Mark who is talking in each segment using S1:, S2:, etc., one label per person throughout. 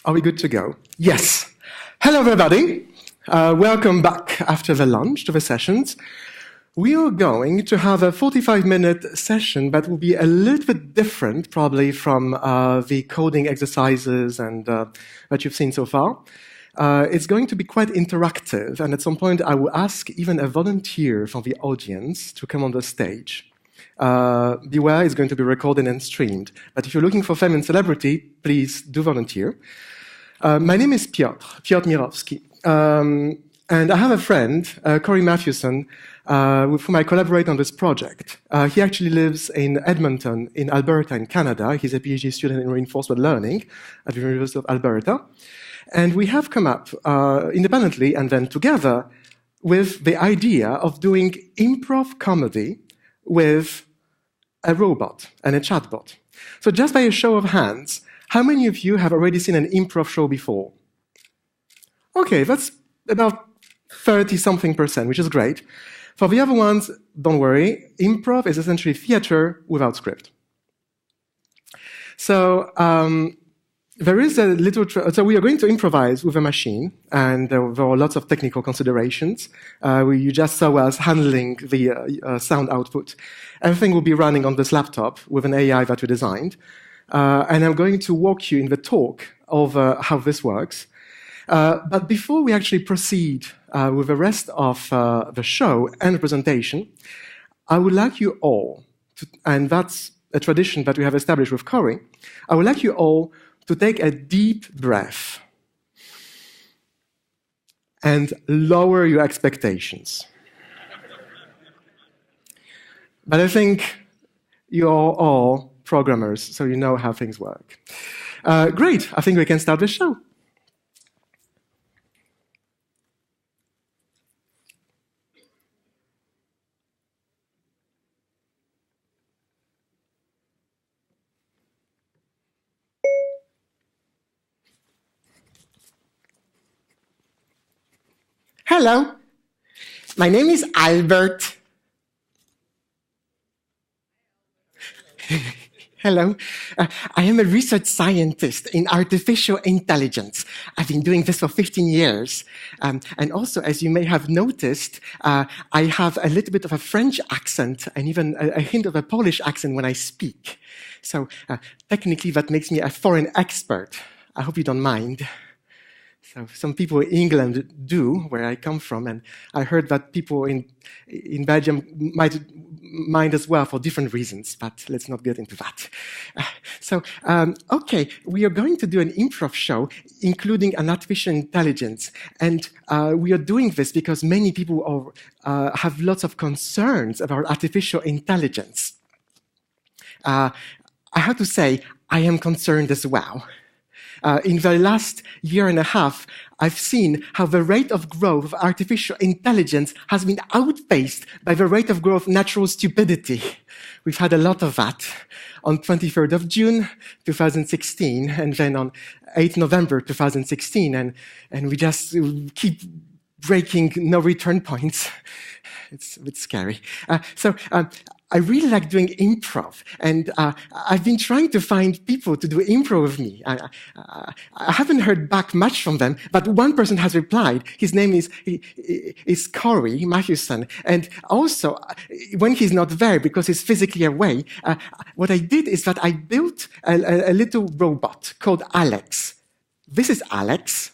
S1: Are we good to go? Yes. Hello, everybody. Welcome back after the lunch to the sessions. We are going to have a 45-minute session that will be a little bit different, probably, from the coding exercises and that you've seen so far. It's going to be quite interactive, and at some point I will ask even a volunteer from the audience to come on the stage. Beware, it's going to be recorded and streamed. But if you're looking for fame and celebrity, please do volunteer. My name is Piotr Mirowski. And I have a friend, Corey Matthewson, with whom I collaborate on this project. He actually lives in Edmonton, in Alberta, in Canada. He's a PhD student in reinforcement learning at the University of Alberta. And we have come up independently and then together with the idea of doing improv comedy with a robot and a chatbot. So just by a show of hands, how many of you have already seen an improv show before? Okay, that's about 30-something%, which is great. For the other ones, don't worry. Improv is essentially theater without script. So there is a little... So we are going to improvise with a machine, and there are lots of technical considerations. You just saw us handling the sound output. Everything will be running on this laptop with an AI that we designed. And I'm going to walk you in the talk over how this works. But before we actually proceed with the rest of the show and the presentation, I would like you all, and that's a tradition that we have established with Corey, I would like you all to take a deep breath and lower your expectations. But I think you're all programmers, so you know how things work. Great, I think we can start the show. Hello, my name is Albert. Hello. I am a research scientist in artificial intelligence. I've been doing this for 15 years. And also, as you may have noticed, I have a little bit of a French accent and even a hint of a Polish accent when I speak. So technically, that makes me a foreign expert. I hope you don't mind. So some people in England do, where I come from, and I heard that people in Belgium might mind as well for different reasons, but let's not get into that. Okay, we are going to do an improv show, including an artificial intelligence, and we are doing this because many people have lots of concerns about artificial intelligence. I have to say, I am concerned as well. In the last year and a half, I've seen how the rate of growth of artificial intelligence has been outpaced by the rate of growth of natural stupidity. We've had a lot of that on 23rd of June, 2016, and then on 8th November, 2016, and we just keep breaking no return points. It's a bit scary. I really like doing improv, and I've been trying to find people to do improv with me. I haven't heard back much from them, but one person has replied. His name is Corey Matthewson, and also, when he's not there because he's physically away, what I did is that I built a little robot called A.L.Ex. This is Alex.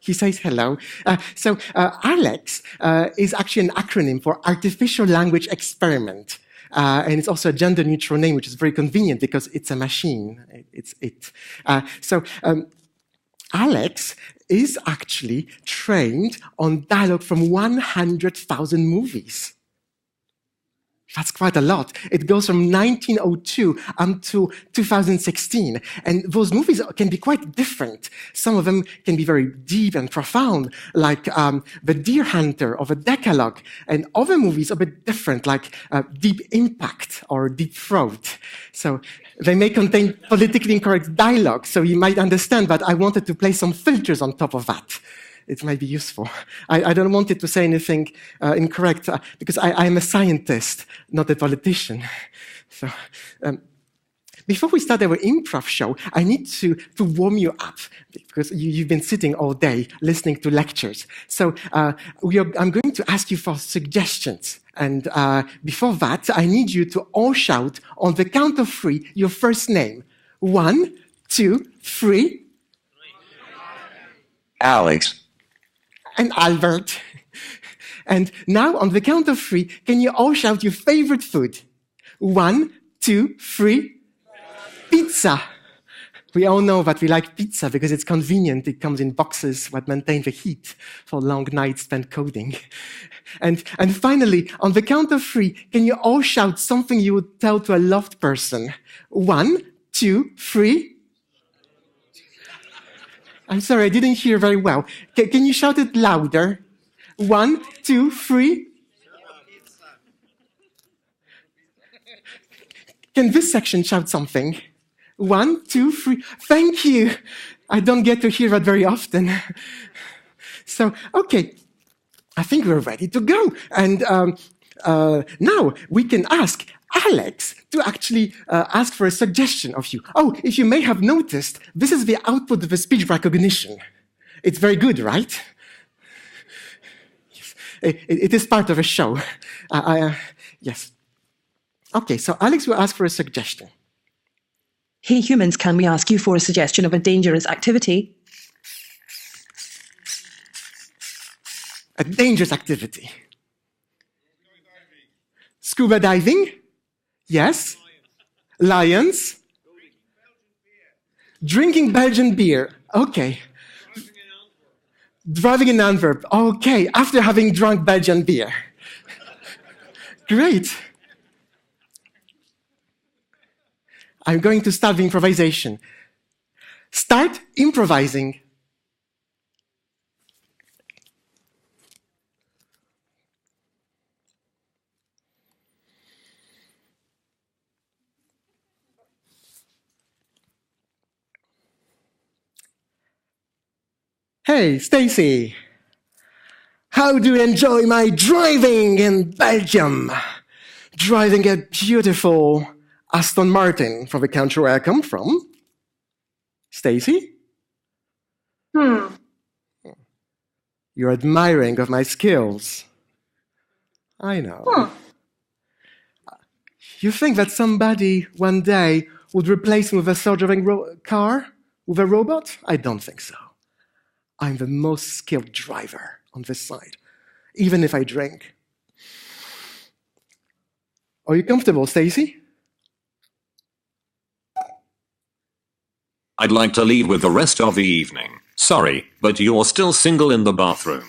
S1: He says hello. A.L.Ex is actually an acronym for Artificial Language Experiment. And it's also a gender-neutral name, which is very convenient because it's a machine. It's it. A.L.Ex is actually trained on dialogue from 100,000 movies. That's quite a lot. It goes from 1902 until 2016. And those movies can be quite different. Some of them can be very deep and profound, like The Deer Hunter or The Decalogue. And other movies are a bit different, like Deep Impact or Deep Throat. So they may contain politically incorrect dialogue, so you might understand that I wanted to place some filters on top of that. It might be useful. I don't want it to say anything incorrect because I am a scientist, not a politician. So before we start our improv show, I need to warm you up because you've been sitting all day listening to lectures. So I'm going to ask you for suggestions. And before that, I need you to all shout on the count of 3 your first name. 1, 2, 3.
S2: Alex.
S1: And Albert. And now, on the count of 3, can you all shout your favorite food? 1, 2, 3. Pizza. We all know that we like pizza because it's convenient. It comes in boxes that maintain the heat for long nights spent coding. And finally, on the count of 3, can you all shout something you would tell to a loved person? 1, 2, 3. I'm sorry, I didn't hear very well. Can you shout it louder? 1, 2, 3. Can this section shout something? 1, 2, 3. Thank you. I don't get to hear that very often. So, okay, I think we're ready to go. And now we can ask Alex to actually ask for a suggestion of you. Oh, if you may have noticed, this is the output of the speech recognition. It's very good, right? It is part of a show. Yes. Okay, so Alex will ask for a suggestion.
S3: Hey humans, can we ask you for a suggestion of a dangerous activity?
S1: A dangerous activity. Scuba diving? Yes. Lions? Drinking Belgian beer. Okay. Driving in Antwerp. Okay, after having drunk Belgian beer. Great. I'm going to start the improvisation. Start improvising. Hey, Stacy. How do you enjoy my driving in Belgium? Driving a beautiful Aston Martin from the country where I come from. Stacy? You're admiring of my skills. I know. You think that somebody one day would replace me with a self-driving car? With a robot? I don't think so. I'm the most skilled driver on this side, even if I drink. Are you comfortable, Stacy?
S4: I'd like to leave with the rest of the evening. Sorry, but you're still single in the bathroom.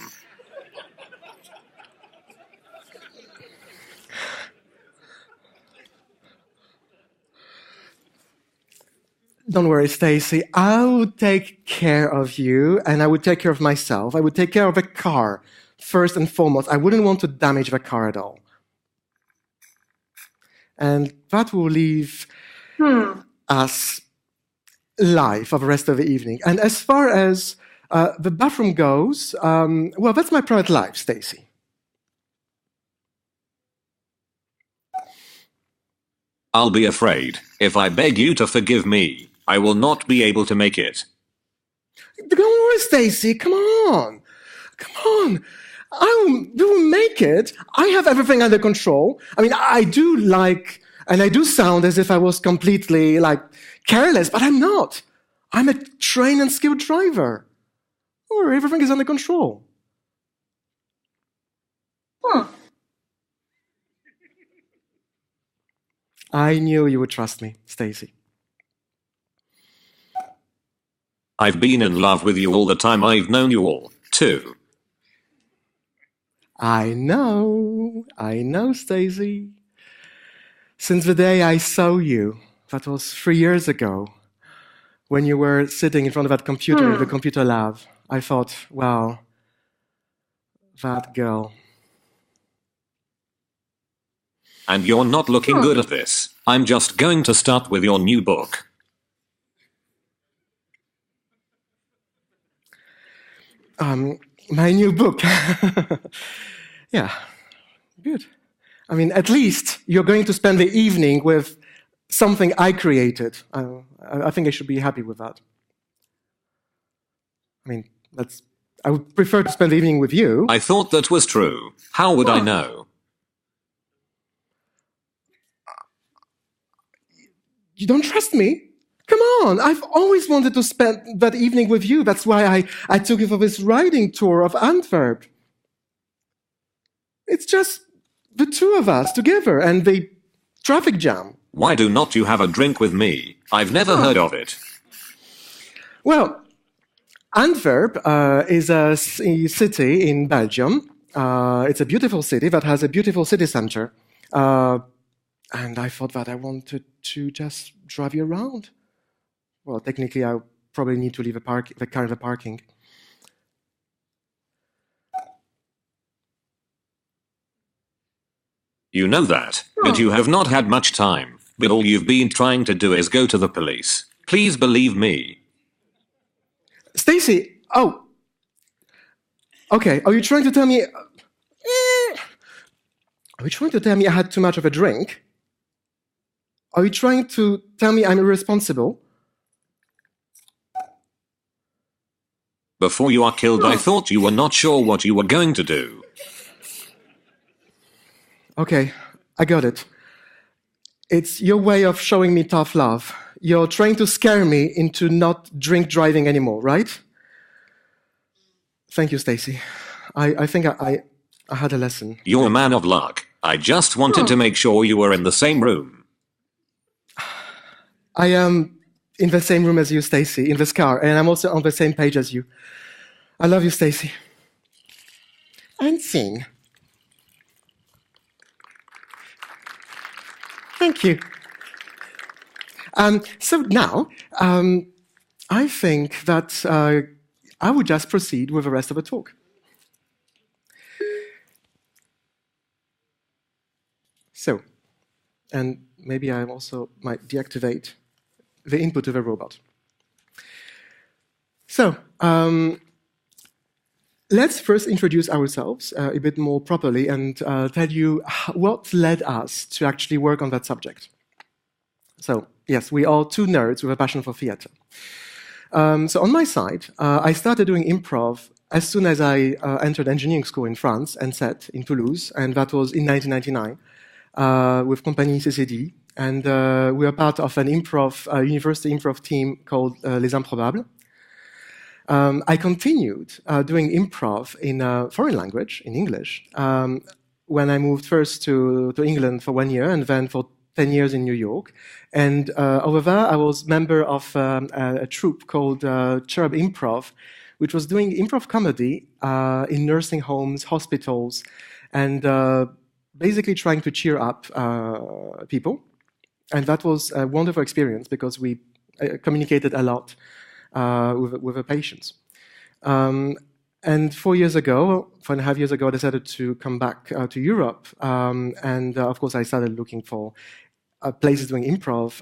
S1: Don't worry, Stacy. I would take care of you, and I would take care of myself. I would take care of the car, first and foremost. I wouldn't want to damage the car at all. And that will leave us live for the rest of the evening. And as far as the bathroom goes, well, that's my private life, Stacy.
S4: I'll be afraid. If I beg you to forgive me, I will not be able to make it.
S1: Don't worry, Stacy. Come on. Come on. You will make it. I have everything under control. I mean, I do like, and I do sound as if I was completely, careless, but I'm not. I'm a trained and skilled driver. Oh, everything is under control. I knew you would trust me, Stacy.
S4: I've been in love with you all the time I've known you all, too.
S1: I know, Stacy. Since the day I saw you, that was 3 years ago, when you were sitting in front of that computer in the computer lab, I thought, well, that girl.
S4: And you're not looking good at this. I'm just going to start with your new book.
S1: My new book. Yeah, good. I mean, at least you're going to spend the evening with something I created. I think I should be happy with that. I mean, I would prefer to spend the evening with you.
S4: I thought that was true. How would I know?
S1: You don't trust me? Come on, I've always wanted to spend that evening with you. That's why I took you for this riding tour of Antwerp. It's just the two of us together and the traffic jam.
S4: Why do not you have a drink with me? I've never heard of it.
S1: Well, Antwerp is a city in Belgium. It's a beautiful city that has a beautiful city center. And I thought that I wanted to just drive you around. Well, technically, I probably need to leave the car in the parking.
S4: You know that, but you have not had much time. But all you've been trying to do is go to the police. Please believe me.
S1: Stacy, oh. Okay, are you trying to tell me... Are you trying to tell me I had too much of a drink? Are you trying to tell me I'm irresponsible?
S4: Before you are killed, I thought you were not sure what you were going to do.
S1: Okay, I got it. It's your way of showing me tough love. You're trying to scare me into not drink driving anymore, right? Thank you, Stacy. I think I had a lesson.
S4: You're a man of luck. I just wanted to make sure you were in the same room.
S1: I am in the same room as you, Stacy, in this car, and I'm also on the same page as you. I love you, Stacy. And sing. Thank you. So now, I think that I would just proceed with the rest of the talk. So, and maybe I also might deactivate the input of a robot. So, let's first introduce ourselves a bit more properly and tell you what led us to actually work on that subject. So, yes, we are two nerds with a passion for theater. So on my side, I started doing improv as soon as I entered engineering school in France, ENSET, in Toulouse, and that was in 1999 with Compagnie CCD. And we were part of an improv, university improv team called Les Improbables. I continued doing improv in a foreign language, in English, when I moved first to England for 1 year and then for 10 years in New York. And over there, I was member of a troupe called Cherub Improv, which was doing improv comedy in nursing homes, hospitals, and basically trying to cheer up people. And that was a wonderful experience because we communicated a lot with the patients. And 4 years ago, 4.5 years ago, I decided to come back to Europe. And of course, I started looking for places doing improv.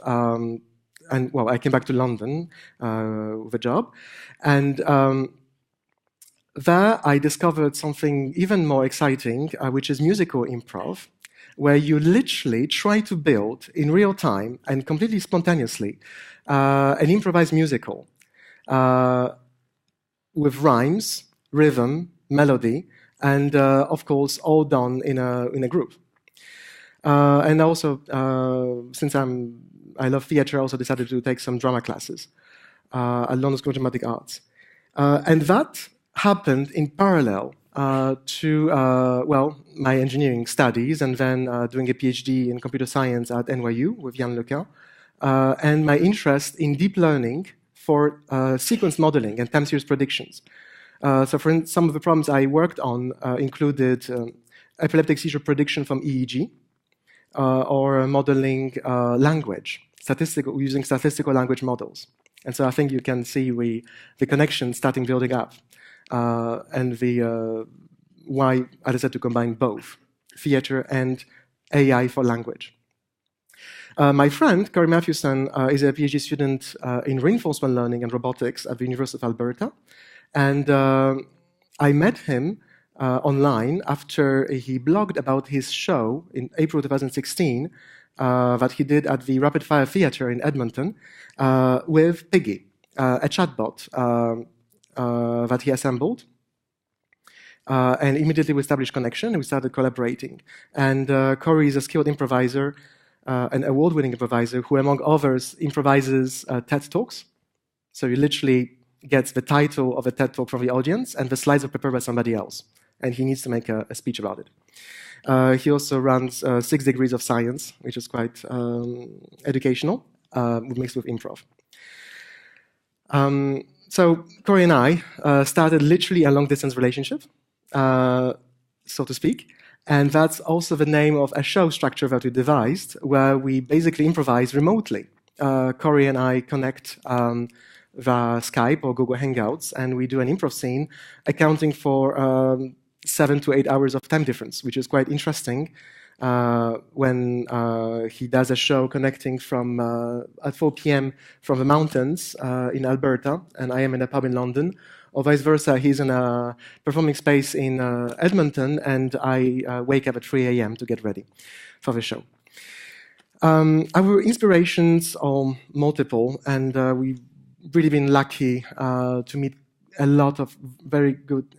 S1: And well, I came back to London with a job. And there I discovered something even more exciting, which is musical improv, where you literally try to build in real time and completely spontaneously an improvised musical with rhymes, rhythm, melody, and of course, all done in a group. And also, since I love theater, I also decided to take some drama classes at London School of Dramatic Arts. And that happened in parallel to, well, my engineering studies and then doing a PhD in computer science at NYU with Yann Lequin, and my interest in deep learning for sequence modeling and time series predictions. So for some of the problems I worked on included epileptic seizure prediction from EEG, or modeling language, using statistical language models. And so I think you can see the connection starting building up, and why I decided to combine both, theater and AI for language. My friend, Corey Matthewson, is a PhD student in reinforcement learning and robotics at the University of Alberta. And I met him online after he blogged about his show in April 2016 that he did at the Rapid Fire Theatre in Edmonton with Pyggy, a chatbot that he assembled. And immediately we established connection and we started collaborating. And Corey is a skilled improviser, an award-winning improviser who, among others, improvises TED Talks. So he literally gets the title of a TED Talk from the audience and the slides are prepared by somebody else. And he needs to make a speech about it. He also runs 6 Degrees of Science, which is quite educational, mixed with improv. So Corey and I started literally a long-distance relationship, so to speak. And that's also the name of a show structure that we devised, where we basically improvise remotely. Corey and I connect via Skype or Google Hangouts, and we do an improv scene, accounting for 7 to 8 hours of time difference, which is quite interesting when he does a show connecting from at 4 p.m. from the mountains in Alberta, and I am in a pub in London, or vice versa. He's in a performing space in Edmonton, and I wake up at 3 a.m. to get ready for the show. Our inspirations are multiple, and we've really been lucky to meet a lot of very good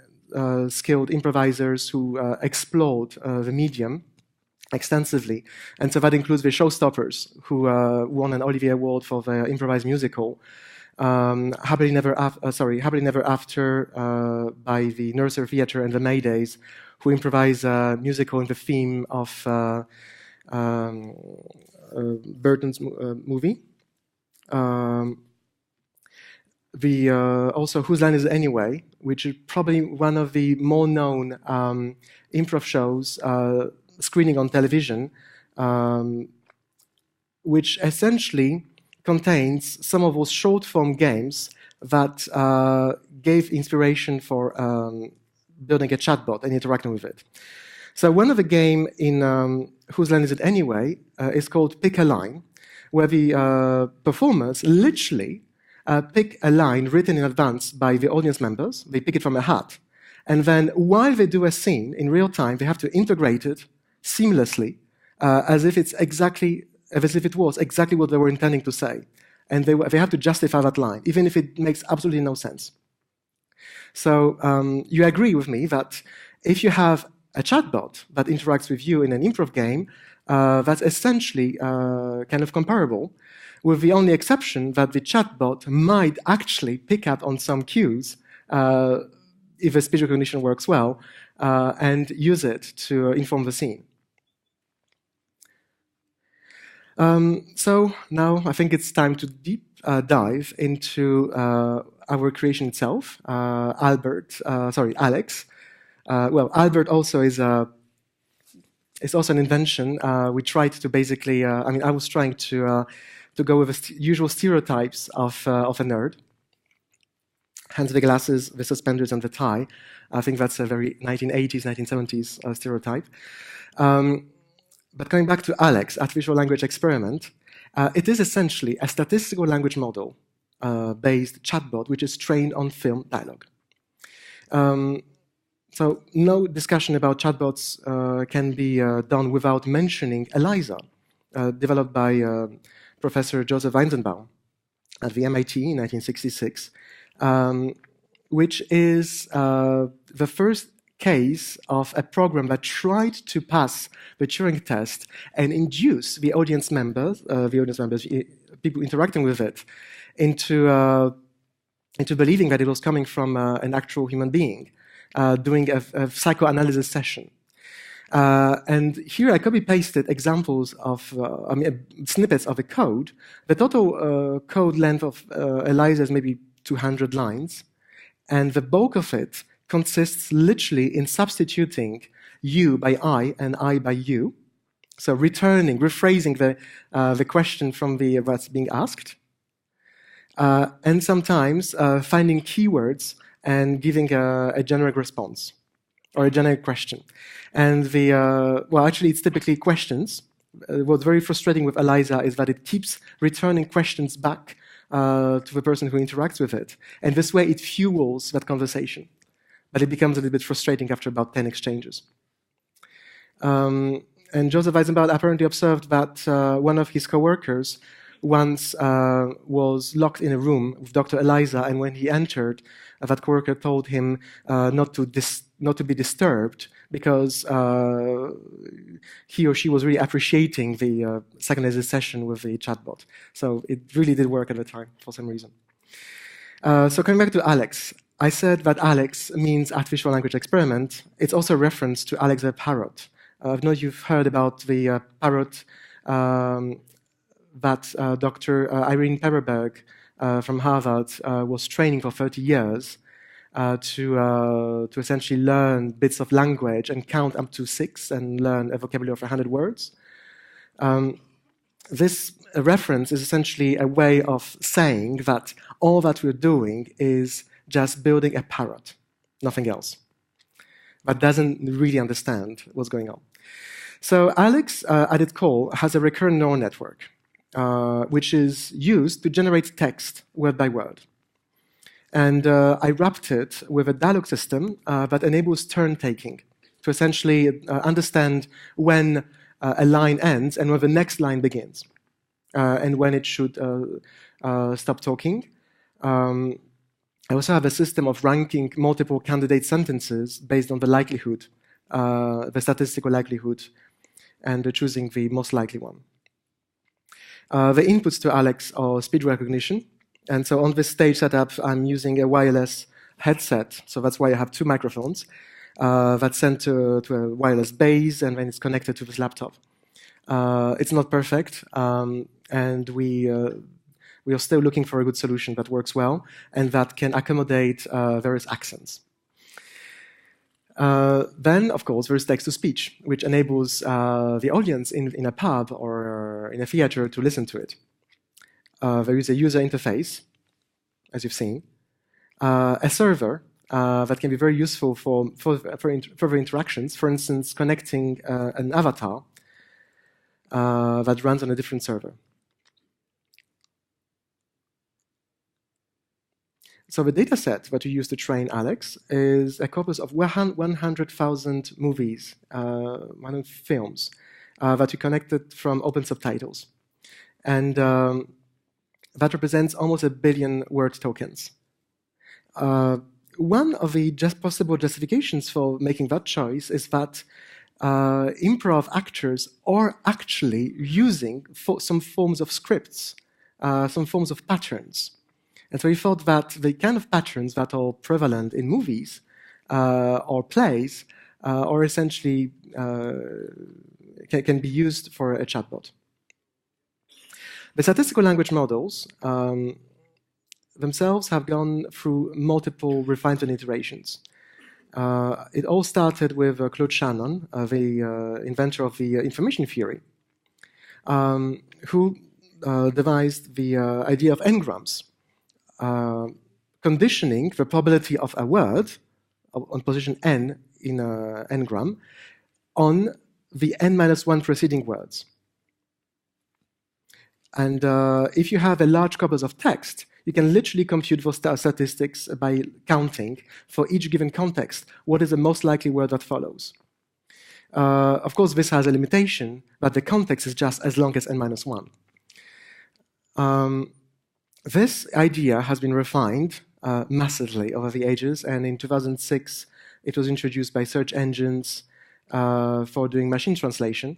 S1: skilled improvisers who explored the medium extensively. And so that includes the Showstoppers, who won an Olivier Award for the improvised musical, Happily Never After by the Nursery Theatre and the Maydays, who improvise a musical in the theme of Burton's movie. Also Whose Line Is It Anyway, which is probably one of the more known improv shows screening on television, which essentially contains some of those short-form games that gave inspiration for building a chatbot and interacting with it. So one of the game in Whose Line Is It Anyway is called Pick a Line, where the performers literally pick a line written in advance by the audience members. They pick it from a hat. And then while they do a scene in real time, they have to integrate it seamlessly as if it was exactly what they were intending to say. And they have to justify that line, even if it makes absolutely no sense. So you agree with me that if you have a chatbot that interacts with you in an improv game, that's essentially kind of comparable, with the only exception that the chatbot might actually pick up on some cues if the speech recognition works well, and use it to inform the scene. So now I think it's time to deep dive into our creation itself. A.L.E.X. Well, Albert also is also an invention. We tried to basically, I was trying to go with the usual stereotypes of a nerd. Hence the glasses, the suspenders, and the tie. I think that's a very 1980s, 1970s stereotype. But coming back to A.L.E.X, Artificial Language Experiment, it is essentially a statistical language model based chatbot which is trained on film dialogue. So no discussion about chatbots can be done without mentioning ELIZA, developed by Professor Joseph Weizenbaum at the MIT in 1966, which is the first case of a program that tried to pass the Turing test and induce the audience members, people interacting with it, into believing that it was coming from an actual human being doing a psychoanalysis session. And here I copy-pasted examples of, snippets of the code. The total code length of ELIZA is maybe 200 lines, and the bulk of it consists literally in substituting you by I and I by you. So rephrasing the question from what's being asked, and sometimes finding keywords and giving a generic response or a generic question. And actually it's typically questions. What's very frustrating with ELIZA is that it keeps returning questions back to the person who interacts with it. And this way it fuels that conversation. But it becomes a little bit frustrating after about 10 exchanges. And Joseph Weizenbaum apparently observed that one of his coworkers once was locked in a room with Dr. Eliza, and when he entered, that coworker told him not to be disturbed because he or she was really appreciating the psychoanalysis session with the chatbot. So it really did work at the time for some reason. So coming back to A.L.Ex, I said that A.L.Ex means artificial language experiment. It's also a reference to A.L.Ex the parrot. I know you've heard about the parrot that Dr. Irene Perberg from Harvard was training for 30 years to essentially learn bits of language and count up to 6 and learn a vocabulary of 100 words. This reference is essentially a way of saying that all that we're doing is just building a parrot, nothing else, but doesn't really understand what's going on. So A.L.Ex, at its core, has a recurrent neural network, which is used to generate text word by word. And I wrapped it with a dialogue system that enables turn-taking to essentially understand when a line ends and when the next line begins, and when it should stop talking. I also have a system of ranking multiple candidate sentences based on the likelihood, the statistical likelihood, and choosing the most likely one. The inputs to A.L.Ex are speech recognition. And so on this stage setup, I'm using a wireless headset. So that's why I have 2 microphones that's sent to a wireless base, and then it's connected to this laptop. It's not perfect, and we are still looking for a good solution that works well and that can accommodate various accents. Then, of course, there's text-to-speech, which enables the audience in a pub or in a theater to listen to it. There is a user interface, as you've seen, a server that can be very useful for further interactions, for instance, connecting an avatar that runs on a different server. So the data set that we use to train A.L.Ex is a corpus of 100,000 movies, 100 films that we connected from open subtitles. And that represents almost 1 billion word tokens. One of the possible justifications for making that choice is that improv actors are actually using some forms of scripts, some forms of patterns. And so we thought that the kind of patterns that are prevalent in movies or plays are essentially can be used for a chatbot. The statistical language models themselves have gone through multiple refinement iterations. It all started with Claude Shannon, the inventor of the information theory, who devised the idea of n-grams, conditioning the probability of a word on position n in an n-gram on the n-1 preceding words. And if you have a large corpus of text, you can literally compute those statistics by counting for each given context what is the most likely word that follows. Of course, this has a limitation, but the context is just as long as n-1. This idea has been refined massively over the ages, and in 2006, it was introduced by search engines for doing machine translation.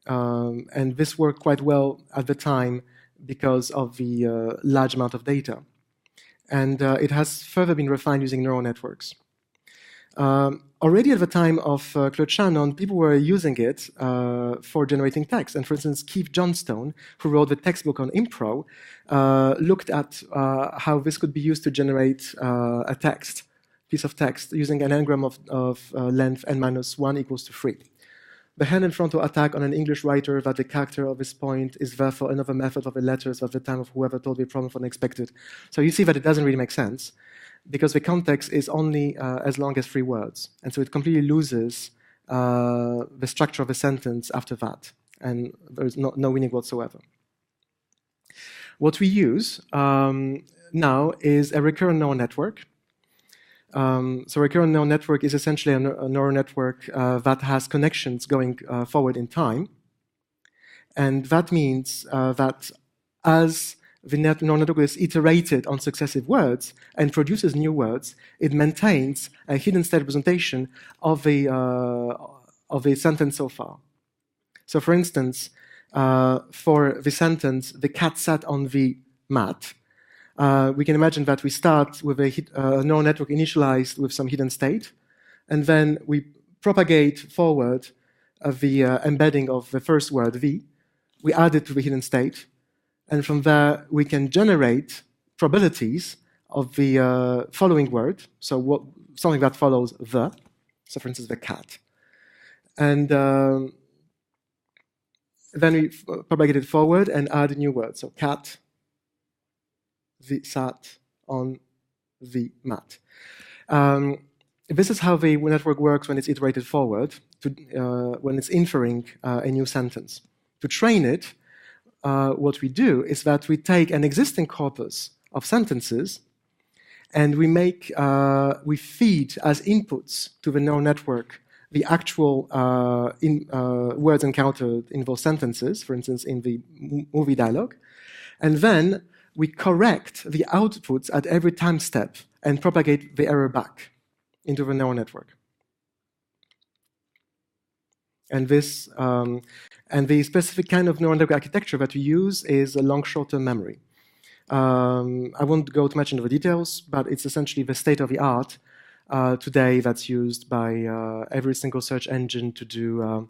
S1: And this worked quite well at the time because of the large amount of data. And it has further been refined using neural networks. Already at the time of Claude Shannon, people were using it for generating text. And for instance, Keith Johnstone, who wrote the textbook on Improv, looked at how this could be used to generate a piece of text, using an n-gram of length n-1 equals to 3. The hand and frontal attack on an English writer that the character of this point is therefore another method of the letters at the time of whoever told the problem for unexpected. So you see that it doesn't really make sense, because the context is only as long as 3 words. And so it completely loses the structure of a sentence after that. And there's no meaning whatsoever. What we use now is a recurrent neural network So recurrent neural network is essentially a neural network that has connections going forward in time. And that means that as the neural network is iterated on successive words and produces new words, it maintains a hidden state representation of the sentence so far. So for instance, for the sentence, the cat sat on the mat, we can imagine that we start with a neural network initialized with some hidden state, and then we propagate forward the embedding of the first word, the. We add it to the hidden state, and from there we can generate probabilities of the following word, so something that follows the, so for instance, the cat. And then we propagate it forward and add a new word, so cat, the sat on the mat. This is how the network works when it's iterated forward, when it's inferring a new sentence. To train it, what we do is that we take an existing corpus of sentences and we feed as inputs to the neural network the actual words encountered in those sentences, for instance, in the movie dialogue, and then we correct the outputs at every time step and propagate the error back into the neural network. And this, and the specific kind of neural network architecture that we use is a long short-term memory. I won't go too much into the details, but it's essentially the state-of-the-art today that's used by every single search engine to do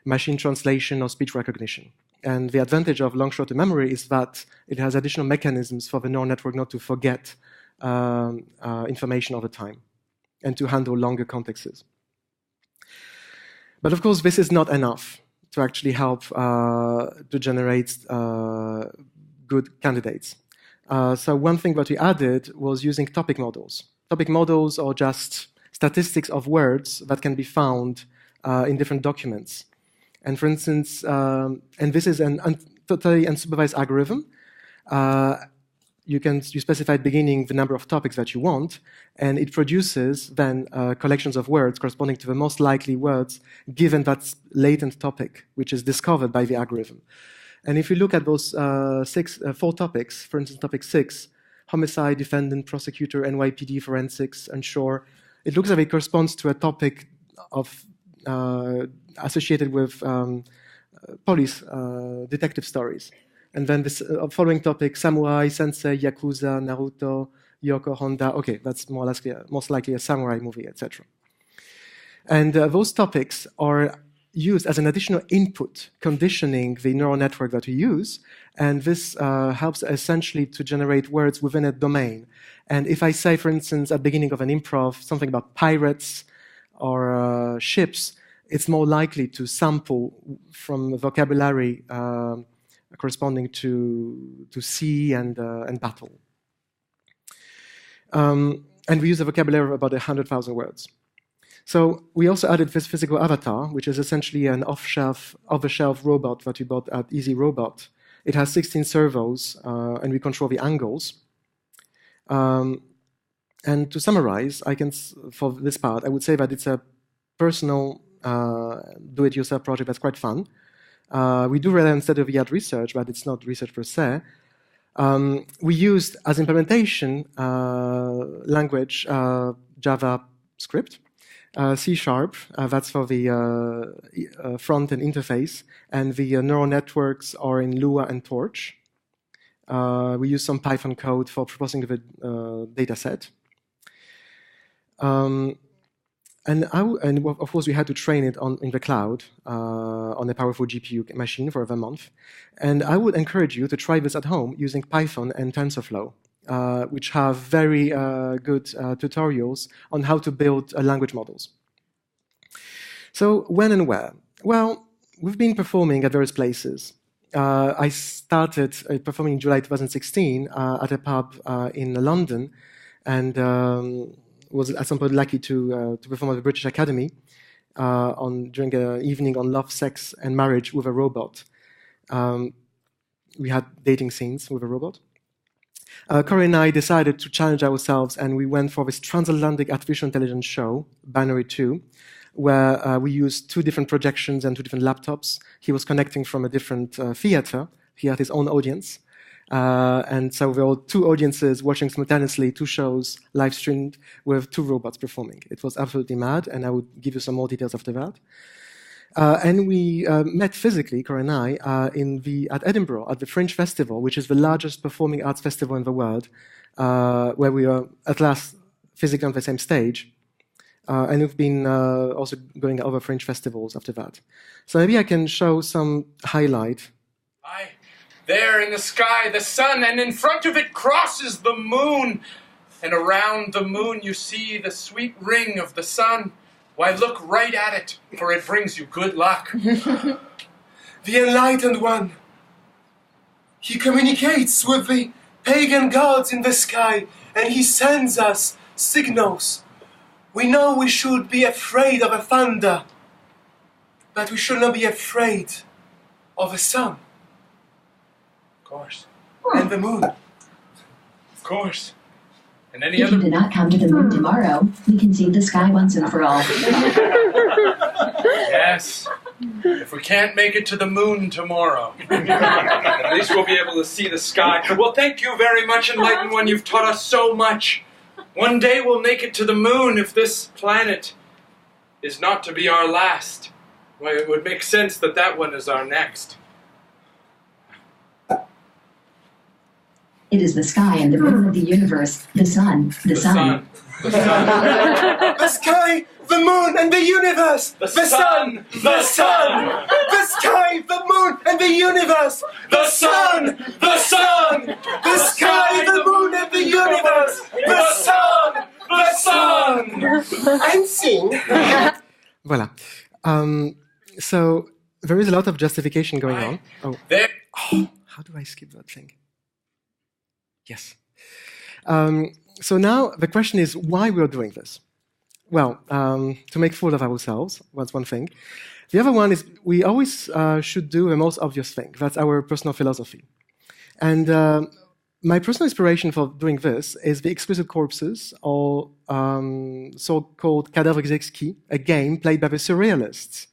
S1: machine translation or speech recognition. And the advantage of long short-term memory is that it has additional mechanisms for the neural network not to forget information over time and to handle longer contexts. But of course, this is not enough to actually help to generate good candidates. So one thing that we added was using topic models. Topic models are just statistics of words that can be found in different documents. And for instance, and this is a totally unsupervised algorithm. You specify at the beginning the number of topics that you want, and it produces then collections of words corresponding to the most likely words given that latent topic, which is discovered by the algorithm. And if you look at those 4 topics, for instance, topic 6, homicide, defendant, prosecutor, NYPD, forensics, unsure, it looks like it corresponds to a topic of associated with police detective stories. And then this following topic, samurai, sensei, yakuza, Naruto, Yoko, Honda. Okay, that's most likely a samurai movie, etc. And those topics are used as an additional input, conditioning the neural network that we use. And this helps essentially to generate words within a domain. And if I say, for instance, at the beginning of an improv, something about pirates or ships, it's more likely to sample from vocabulary corresponding to sea and battle. And we use a vocabulary of about 100,000 words. So we also added this physical avatar, which is essentially an off-the-shelf robot that we bought at Easy Robot. It has 16 servos, and we control the angles. And to summarize, for this part, I would say that it's a personal do-it-yourself project that's quite fun. We do rely on state-of-the-art research, but it's not research per se. We used as implementation language JavaScript, C#, that's for the front-end interface, and the neural networks are in Lua and Torch. We use some Python code for processing the data set. And of course, we had to train it in the cloud on a powerful GPU machine for a month. And I would encourage you to try this at home using Python and TensorFlow, which have very good tutorials on how to build language models. So when and where? Well, we've been performing at various places. I started performing in July 2016 at a pub in London, and was at some point lucky to perform at the British Academy during an evening on love, sex, and marriage with a robot. We had dating scenes with a robot. Corey and I decided to challenge ourselves, and we went for this transatlantic artificial intelligence show, Binary 2, where we used 2 different projections and 2 different laptops. He was connecting from a different theater. He had his own audience. And so there were 2 audiences watching simultaneously 2 shows live streamed with 2 robots performing. It was absolutely mad, and I would give you some more details after that. And we met physically, Corey and I, at Edinburgh, at the Fringe Festival, which is the largest performing arts festival in the world, where we are at last physically on the same stage. And we've been also going over Fringe festivals after that. So maybe I can show some highlight.
S2: Aye, there in the sky, the sun, and in front of it crosses the moon. And around the moon you see the sweet ring of the sun. Why, look right at it, for it brings you good luck.
S5: The enlightened one. He communicates with the pagan gods in the sky, and he sends us signals. We know we should be afraid of a thunder, but we should not be afraid of the sun.
S2: Of course.
S5: And the moon.
S2: Of course. And any
S6: If
S2: other...
S6: you do not come to the moon tomorrow, we can see the sky once and for all.
S2: Yes. If we can't make it to the moon tomorrow, at least we'll be able to see the sky. Well, thank you very much, Enlightened One. You've taught us so much. One day we'll make it to the moon if this planet is not to be our last. Why, it would make sense that that one is our next.
S6: It is the sky and the moon of the universe, the sun, the sun.
S2: The sun.
S5: The sky, the moon, and the universe.
S2: The sun.
S5: The sun. The sky, the moon, and the universe. The sun. The sun. The sky, the moon, and the universe. The sun. The sun. And sing.
S1: Voilà. So there is a lot of justification going on. Oh,
S2: There.
S1: how do I skip that thing? Yes. So now the question is why we're doing this. Well, to make fool of ourselves, that's one thing. The other one is we always should do the most obvious thing. That's our personal philosophy. And my personal inspiration for doing this is the Exquisite Corpses, or so-called Cadavres Exquis, a game played by the Surrealists.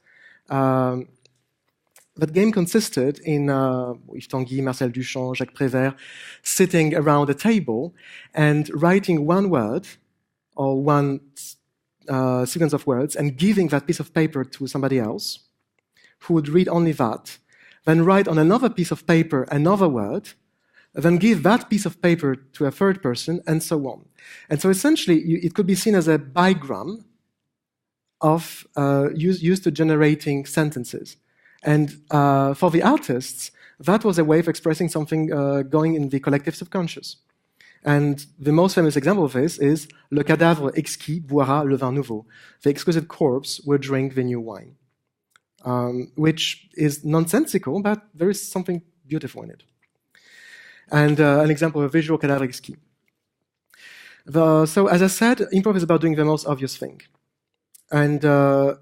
S1: That game consisted in Yves Tanguy, Marcel Duchamp, Jacques Prévert sitting around a table and writing one word or one sequence of words and giving that piece of paper to somebody else who would read only that, then write on another piece of paper another word, then give that piece of paper to a third person, and so on. And so essentially, it could be seen as a bigram of used to generating sentences. And for the artists, that was a way of expressing something going in the collective subconscious. And the most famous example of this is Le cadavre exquis boira le vin nouveau. The exquisite corpse will drink the new wine. Which is nonsensical, but there is something beautiful in it. And an example of a visual cadavre exquis. So as I said, improv is about doing the most obvious thing. And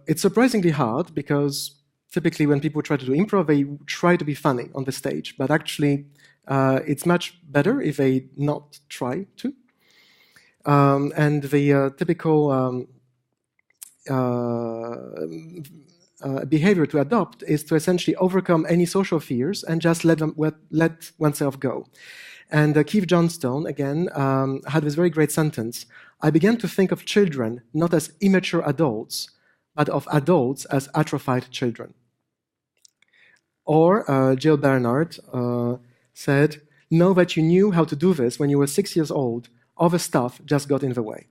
S1: it's surprisingly hard because typically when people try to do improv, they try to be funny on the stage, but actually it's much better if they not try to. And the typical behavior to adopt is to essentially overcome any social fears and just let oneself go. And Keith Johnstone, again, had this very great sentence: I began to think of children not as immature adults, but of adults as atrophied children. Or Jill Bernard said, know that you knew how to do this when you were 6 years old. Other stuff just got in the way.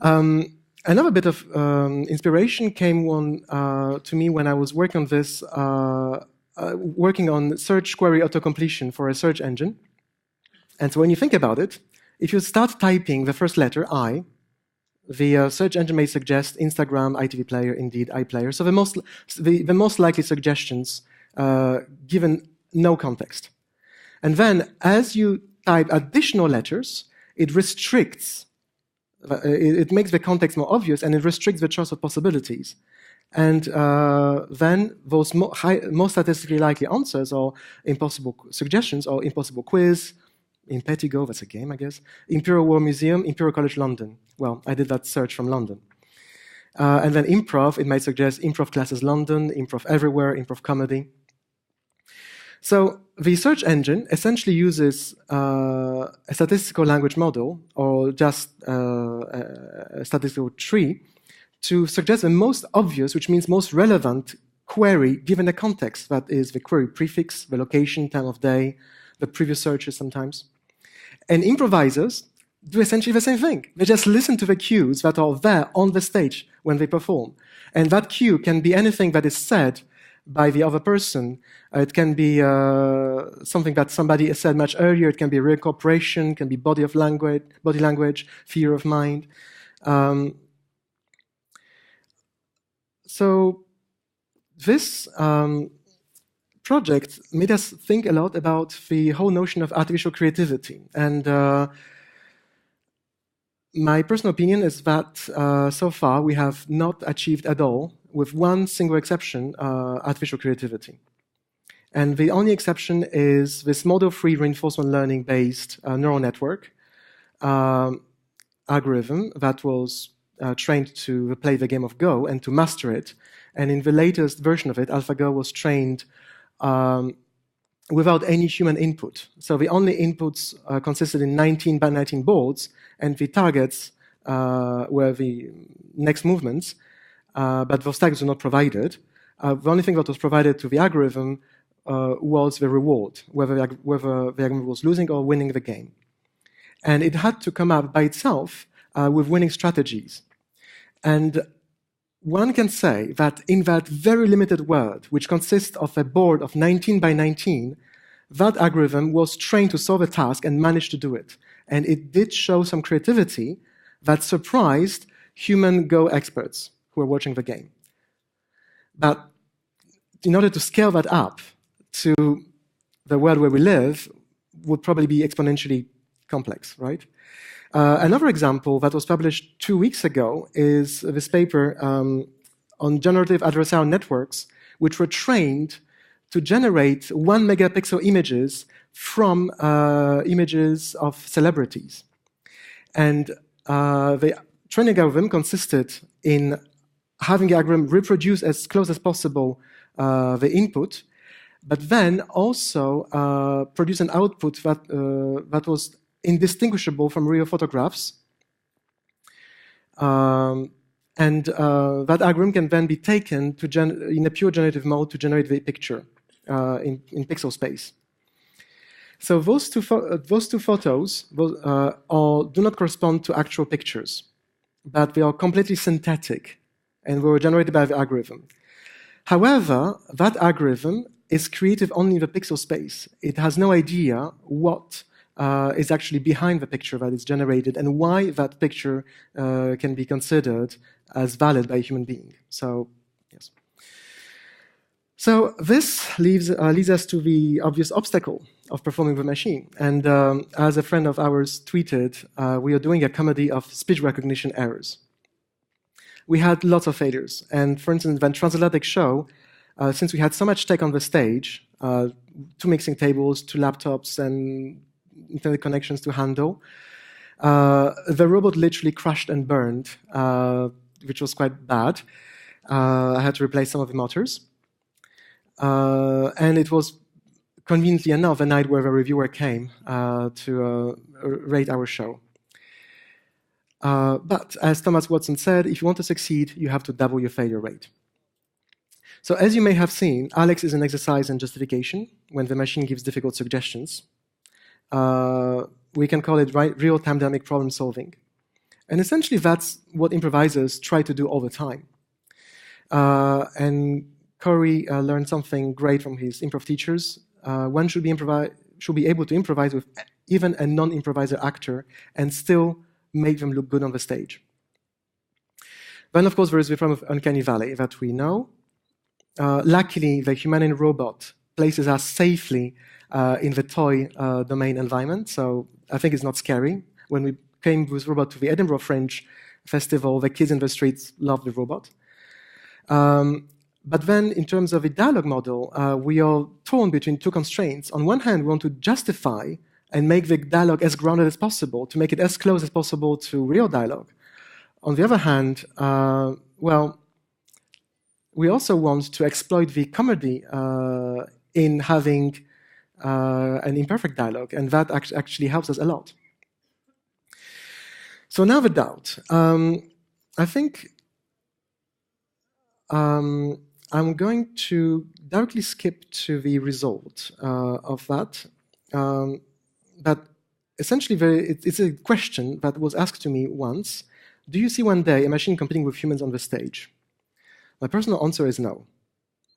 S1: Another bit of inspiration came to me when I was working on this, working on search query autocompletion for a search engine. And so when you think about it, if you start typing the first letter, I, the search engine may suggest Instagram, ITV Player, Indeed, iPlayer. So the most likely suggestions given no context. And then as you type additional letters, it restricts, it makes the context more obvious and it restricts the choice of possibilities. And then those most statistically likely answers or impossible suggestions or impossible quiz, in Pettigo, that's a game, I guess. Imperial War Museum, Imperial College London. Well, I did that search from London. And then Improv, it might suggest Improv Classes London, Improv Everywhere, Improv Comedy. So the search engine essentially uses a statistical language model, or just a statistical tree, to suggest the most obvious, which means most relevant, query given the context. That is the query prefix, the location, time of day, the previous searches sometimes. And improvisers do essentially the same thing. They just listen to the cues that are there on the stage when they perform. And that cue can be anything that is said by the other person. It can be something that somebody said much earlier. It can be reincorporation, it can be body language, theory of mind. So this project made us think a lot about the whole notion of artificial creativity. And my personal opinion is that so far we have not achieved at all, with one single exception, artificial creativity. And the only exception is this model-free reinforcement learning-based neural network algorithm that was trained to play the game of Go and to master it. And in the latest version of it, AlphaGo was trained without any human input. So the only inputs consisted in 19 by 19 boards, and the targets were the next movements, but those tags were not provided. The only thing that was provided to the algorithm was the reward, whether the algorithm was losing or winning the game. And it had to come up by itself with winning strategies. And one can say that in that very limited world, which consists of a board of 19 by 19, that algorithm was trained to solve a task and managed to do it. And it did show some creativity that surprised human Go experts who were watching the game. But in order to scale that up to the world where we live, would probably be exponentially complex, right? Another example that was published 2 weeks ago is this paper on generative adversarial networks, which were trained to generate 1 megapixel images from images of celebrities. And the training algorithm consisted in having the algorithm reproduce as close as possible the input, but then also produce an output that was indistinguishable from real photographs. And that algorithm can then be taken to in a pure generative mode to generate the picture in pixel space. So those two photos do not correspond to actual pictures, but they are completely synthetic and were generated by the algorithm. However, that algorithm is creative only in the pixel space. It has no idea what is actually behind the picture that is generated and why that picture can be considered as valid by a human being. So, yes. So this leads us to the obvious obstacle of performing the machine. And as a friend of ours tweeted, we are doing a comedy of speech recognition errors. We had lots of failures. And for instance, when Transatlantic show, since we had so much tech on the stage, 2 mixing tables, 2 laptops, and internet connections to handle, the robot literally crashed and burned, which was quite bad. I had to replace some of the motors. And it was, conveniently enough, the night where the reviewer came to rate our show. But as Thomas Watson said, if you want to succeed, you have to double your failure rate. So as you may have seen, A.L.Ex is an exercise in justification when the machine gives difficult suggestions. We can call it real-time dynamic problem solving. And essentially that's what improvisers try to do all the time. And Corey learned something great from his improv teachers. One should be able to improvise with even a non-improviser actor and still make them look good on the stage. Then, of course, there is the problem of uncanny valley that we know. Luckily, the humane robot places us safely in the toy domain environment, so I think it's not scary. When we came with robot to the Edinburgh Fringe Festival, the kids in the streets loved the robot. But then, in terms of a dialogue model, we are torn between 2 constraints. On one hand, we want to justify and make the dialogue as grounded as possible, to make it as close as possible to real dialogue. On the other hand, well, we also want to exploit the comedy in having an imperfect dialogue, and that actually helps us a lot. So now the doubt. I think I'm going to directly skip to the result of that. But essentially, it's a question that was asked to me once. Do you see one day a machine competing with humans on the stage? My personal answer is no,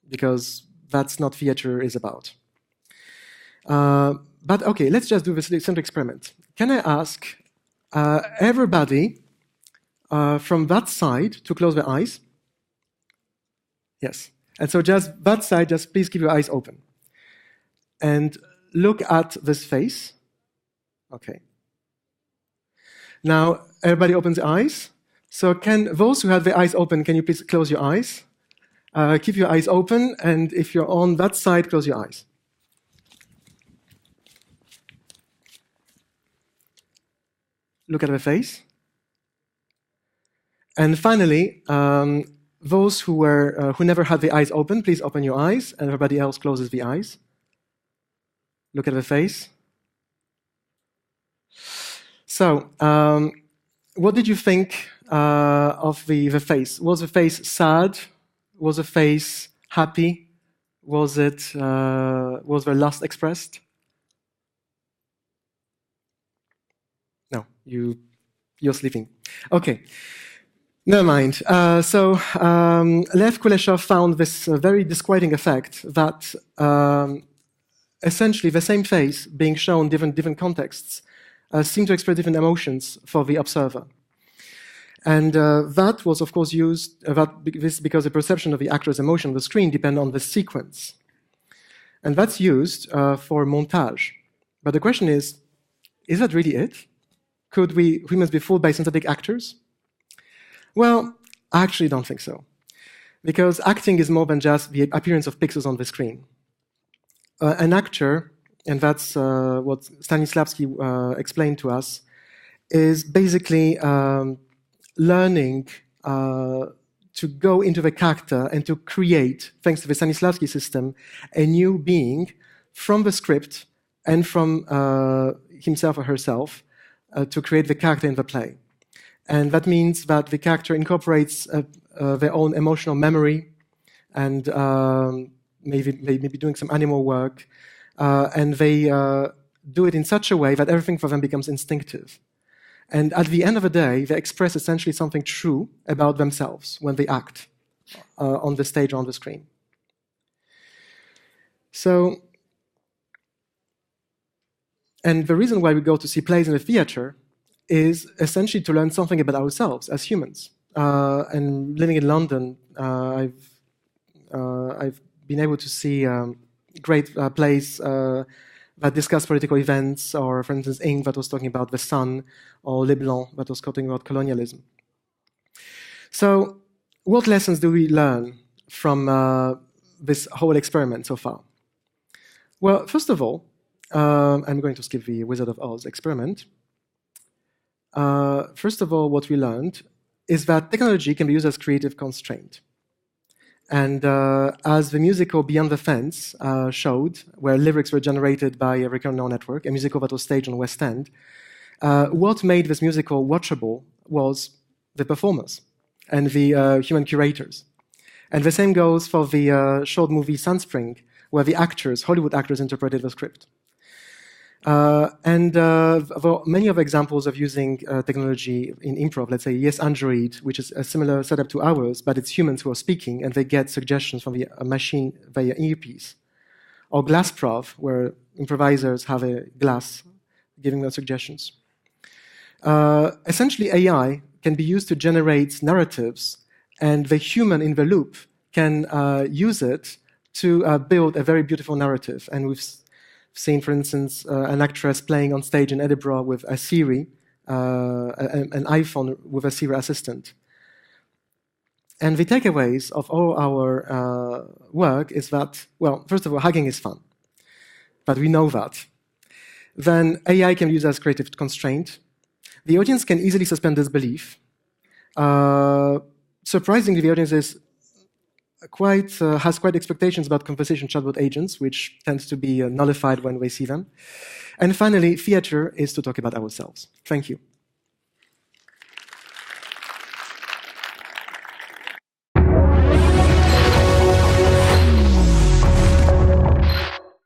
S1: because that's not theater is about. But okay, let's just do this simple experiment. Can I ask everybody from that side to close their eyes? Yes. And so just that side, just please keep your eyes open. And look at this face. Okay. Now, everybody opens their eyes. So can those who have their eyes open, can you please close your eyes? Keep your eyes open, and if you're on that side, close your eyes. Look at the face. And finally, those who never had the eyes open, please open your eyes, and everybody else closes the eyes. Look at the face. So, what did you think of the face? Was the face sad? Was the face happy? Was there lust expressed? No, you're sleeping. Okay. Never mind. So Lev Kuleshov found this very disquieting effect that essentially the same face being shown in different contexts seemed to express different emotions for the observer. And that was, of course, used because the perception of the actor's emotion on the screen depend on the sequence. And that's used for montage. But the question is that really it? Could humans be fooled by synthetic actors? Well, I actually don't think so. Because acting is more than just the appearance of pixels on the screen. An actor, and that's what Stanislavski explained to us, is basically learning to go into the character and to create, thanks to the Stanislavski system, a new being from the script and from himself or herself to create the character in the play. And that means that the character incorporates their own emotional memory and maybe doing some animal work, and they do it in such a way that everything for them becomes instinctive. And at the end of the day, they express essentially something true about themselves when they act on the stage or on the screen. So, and the reason why we go to see plays in the theater is essentially to learn something about ourselves as humans. And living in London, I've been able to see great plays that discuss political events, or for instance, Ink that was talking about the sun, or Le Blanc that was talking about colonialism. So, what lessons do we learn from this whole experiment so far? Well, first of all, I'm going to skip the Wizard of Oz experiment. First of all, what we learned is that technology can be used as creative constraint. And as the musical Beyond the Fence showed, where lyrics were generated by a recurrent neural network, a musical that was staged on West End, what made this musical watchable was the performers and the human curators. And the same goes for the short movie Sunspring, where the actors, Hollywood actors, interpreted the script. And there are many of examples of using technology in improv. Let's say Yes Android, which is a similar setup to ours, but it's humans who are speaking, and they get suggestions from the machine via earpiece. Or Glassprov, where improvisers have a glass giving them suggestions. Essentially, AI can be used to generate narratives, and the human in the loop can use it to build a very beautiful narrative. And we've seen, for instance, an actress playing on stage in Edinburgh with a Siri, an iPhone with a Siri assistant. And the takeaways of all our work is that, well, first of all, hugging is fun. But we know that. Then AI can be used as creative constraint. The audience can easily suspend disbelief. Surprisingly, the audience has quite expectations about conversational chatbot agents, which tends to be nullified when we see them. And finally, theater is to talk about ourselves. Thank you.